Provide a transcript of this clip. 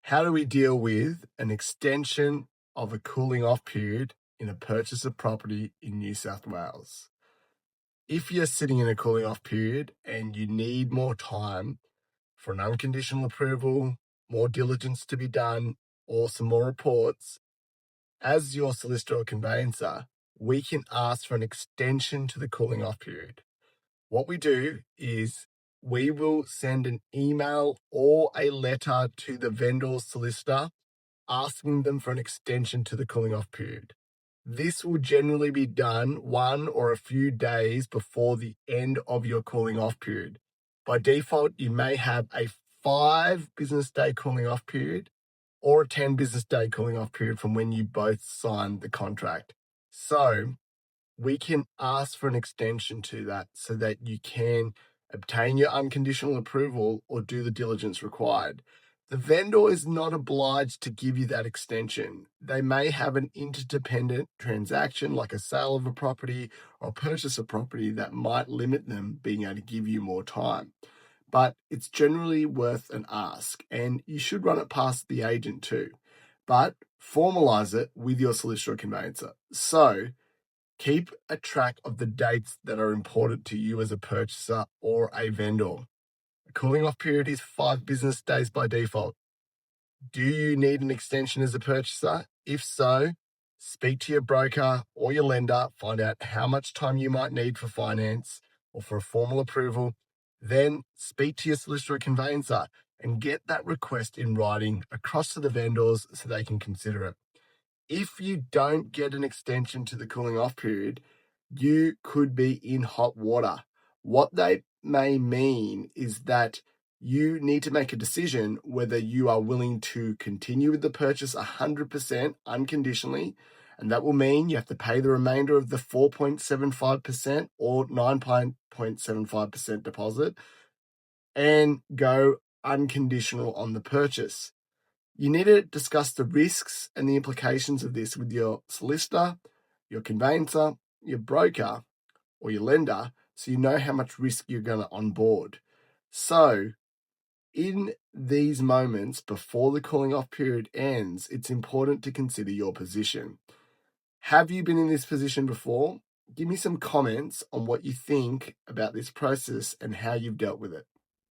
How do we deal with an extension of a cooling off period in a purchase of property in New South Wales? If you're sitting in a cooling off period and you need more time for an unconditional approval, more diligence to be done, or some more reports, as your solicitor or conveyancer, we can ask for an extension to the cooling off period. What we do is we will send an email or a letter to the vendor's solicitor asking them for an extension to the cooling off period. This will generally be done one or a few days before the end of your cooling off period. By default, you may have a 5 business day cooling off period or a 10 business day cooling off period from when you both signed the contract. So we can ask for an extension to that so that you can obtain your unconditional approval or do the diligence required. The vendor is not obliged to give you that extension. They may have an interdependent transaction like a sale of a property or purchase of property that might limit them being able to give you more time. But it's generally worth an ask, and you should run it past the agent too. But formalize it with your solicitor or conveyancer. So keep a track of the dates that are important to you as a purchaser or a vendor. A cooling off period is 5 business days by default. Do you need an extension as a purchaser? If so, speak to your broker or your lender, find out how much time you might need for finance or for a formal approval. Then speak to your solicitor or conveyancer and get that request in writing across to the vendors so they can consider it. If you don't get an extension to the cooling off period, you could be in hot water. What they may mean is that you need to make a decision whether you are willing to continue with the purchase 100% unconditionally, and that will mean you have to pay the remainder of the 4.75% or 9.75% deposit and go unconditional on the purchase. You need to discuss the risks and the implications of this with your solicitor, your conveyancer, your broker, or your lender, so you know how much risk you're going to onboard. So, in these moments before the cooling off period ends, it's important to consider your position. Have you been in this position before? Give me some comments on what you think about this process and how you've dealt with it.